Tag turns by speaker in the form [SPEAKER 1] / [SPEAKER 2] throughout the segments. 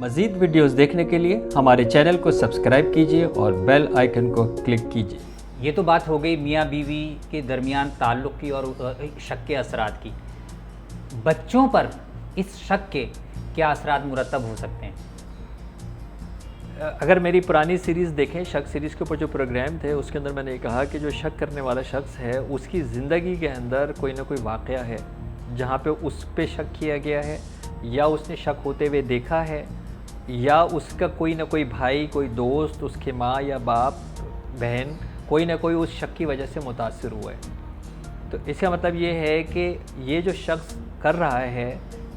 [SPEAKER 1] मज़ीद वीडियोस देखने के लिए हमारे चैनल को सब्सक्राइब कीजिए और बेल आइकन को क्लिक कीजिए।
[SPEAKER 2] ये तो बात हो गई मियाँ बीवी के दरमियान ताल्लुक़ की और शक के असरात की। बच्चों पर इस शक के क्या असरात मुरतब हो सकते हैं?
[SPEAKER 1] अगर मेरी पुरानी सीरीज़ देखें, शक सीरीज़ के ऊपर जो प्रोग्राम थे उसके अंदर मैंने कहा कि जो शक करने वाला शख्स है उसकी ज़िंदगी के अंदर कोई ना कोई वाक़या है जहाँ पे उस पे शक किया गया है, या उसने शक होते हुए देखा है, या उसका कोई ना कोई भाई, कोई दोस्त, उसके माँ या बाप, बहन, कोई ना कोई उस शक की वजह से मुतासिर हुआ है। तो इसका मतलब ये है कि ये जो शख्स कर रहा है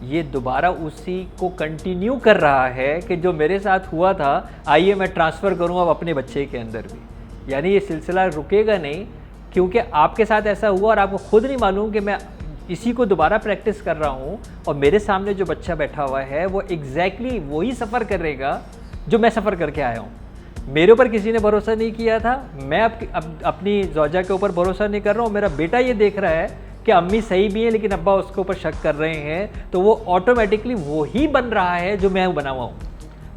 [SPEAKER 1] ये दोबारा उसी को कंटिन्यू कर रहा है कि जो मेरे साथ हुआ था आइए मैं ट्रांसफ़र करूँ अब अपने बच्चे के अंदर भी। यानी ये सिलसिला रुकेगा नहीं, क्योंकि आपके साथ ऐसा हुआ और आपको खुद नहीं मालूम कि मैं इसी को दोबारा प्रैक्टिस कर रहा हूँ और मेरे सामने जो बच्चा बैठा हुआ है वो एग्जैक्टली वही सफ़र करेगा जो मैं सफ़र करके आया हूँ। मेरे ऊपर किसी ने भरोसा नहीं किया था, मैं अपनी ज़ौजा के ऊपर भरोसा नहीं कर रहा हूँ। मेरा बेटा ये देख रहा है कि अम्मी सही भी है लेकिन अब्बा उसके ऊपर शक कर रहे हैं, तो वो ऑटोमेटिकली वो ही बन रहा है जो मैं बना हुआ हूँ।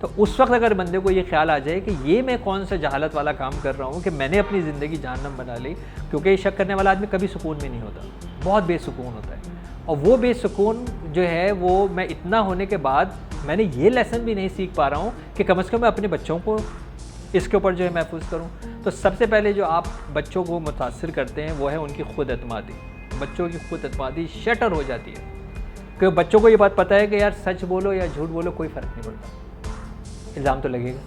[SPEAKER 1] तो उस वक्त अगर बंदे को ये ख्याल आ जाए कि ये मैं कौन सा जहालत वाला काम कर रहा हूँ कि मैंने अपनी ज़िंदगी जहन्नम बना ली, क्योंकि ये शक करने वाला आदमी कभी सुकून में नहीं होता, बहुत बेसुकून होता है। और वो बेसुकून जो है वो मैं इतना होने के बाद मैंने ये लेसन भी नहीं सीख पा रहा हूँ कि कम से कम मैं अपने बच्चों को इसके ऊपर जो है महफूज करूँ। तो सबसे पहले जो आप बच्चों को मुतासिर करते हैं वो है उनकी खुद एतमादी। बच्चों की खुद एतमादी शटर हो जाती है, क्योंकि बच्चों को ये बात पता है कि यार सच बोलो या झूठ बोलो कोई फ़र्क नहीं पड़ता, इल्ज़ाम तो लगेगा,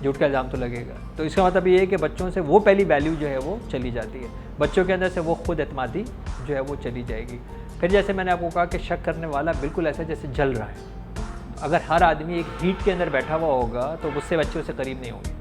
[SPEAKER 1] झूठ का इल्ज़ाम तो लगेगा। तो इसका मतलब ये है कि बच्चों से वो पहली वैल्यू जो है वो चली जाती है, बच्चों के अंदर से वो खुद एतमादी जो है वो चली जाएगी। फिर जैसे मैंने आपको कहा कि शक करने वाला बिल्कुल ऐसा जैसे जल रहा है। अगर हर आदमी एक हीट के अंदर बैठा हुआ होगा तो उससे बच्चे उससे करीब नहीं होंगे।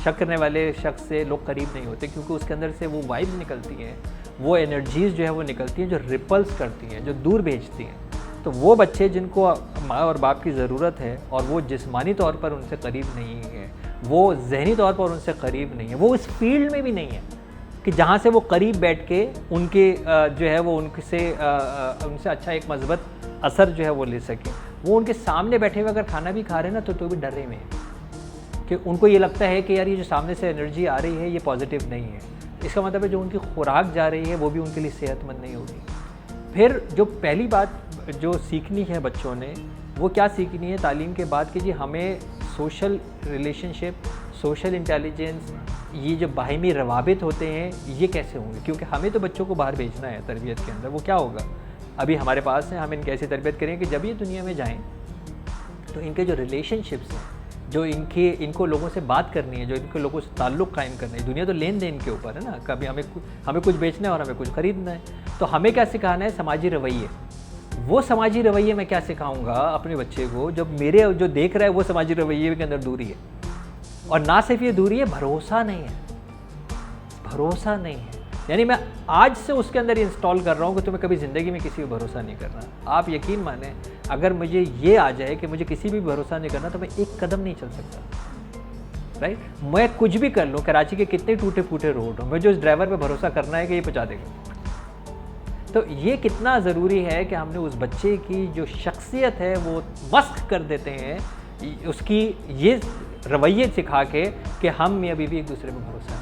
[SPEAKER 1] शक करने वाले शख्स से लोग करीब नहीं होते, क्योंकि उसके अंदर से वो वाइब्स निकलती हैं, वो एनर्जीज़ जो है वो निकलती हैं जो रिपल्स करती हैं, जो दूर भेजती हैं। तो वो बच्चे जिनको माँ और बाप की ज़रूरत है और वो जिस्मानी तौर पर उनसे करीब नहीं है, वो जहनी तौर पर उनसे करीब नहीं है, वो इस फील्ड में भी नहीं है कि जहाँ से वो करीब बैठ के उनके जो है वो उनसे अच्छा एक मज़बूत असर जो है वो ले सके। वो उनके सामने बैठे हुए अगर खाना भी खा रहे हैं ना तो भी डर रहे में है कि उनको ये लगता है कि यार ये जो सामने से एनर्जी आ रही है ये पॉजिटिव नहीं है। इसका मतलब है जो उनकी खुराक जा रही है वो भी उनके लिए सेहतमंद नहीं होगी। फिर जो पहली बात जो सीखनी है बच्चों ने, वो क्या सीखनी है तालीम के बाद कि जी हमें सोशल रिलेशनशिप, सोशल इंटेलिजेंस, ये जो बाहिमी रवाबित होते हैं ये कैसे होंगे, क्योंकि हमें तो बच्चों को बाहर भेजना है तरबियत के अंदर। वो क्या होगा अभी हमारे पास है, हम इनकी ऐसी तरबियत करें कि जब ये दुनिया में जाएँ तो इनके जो रिलेशनशिप्स हैं, जो इनको लोगों से बात करनी है, जो इनको लोगों से ताल्लुक़ कायम करना है, दुनिया तो लेन देन के ऊपर है ना, कभी हमें कुछ बेचना है और हमें कुछ ख़रीदना है। तो हमें क्या सिखाना है? समाजी रवैये। वो समाजी रवैये मैं क्या सिखाऊंगा अपने बच्चे को जब मेरे जो देख रहा है वो समाजी रवैये के अंदर दूरी है। और ना सिर्फ ये दूरी है, भरोसा नहीं है, भरोसा नहीं है। यानी मैं आज से उसके अंदर इंस्टॉल कर रहा हूँ कि तुम्हें कभी ज़िंदगी में किसी पर भरोसा नहीं करना। आप यकीन माने अगर मुझे ये आ जाए कि मुझे किसी भी भरोसा नहीं करना तो मैं एक कदम नहीं चल सकता, राइट। मैं कुछ भी कर लूँ, कराची के कितने टूटे फूटे रोड हो, मुझे उस ड्राइवर पे भरोसा करना है कि ये पहुँचा देगा। तो ये कितना ज़रूरी है कि हमने उस बच्चे की जो शख्सियत है वो मस्क कर देते हैं, उसकी ये रवैये सिखा के कि हम मियाँ बीवी एक दूसरे पर भरोसा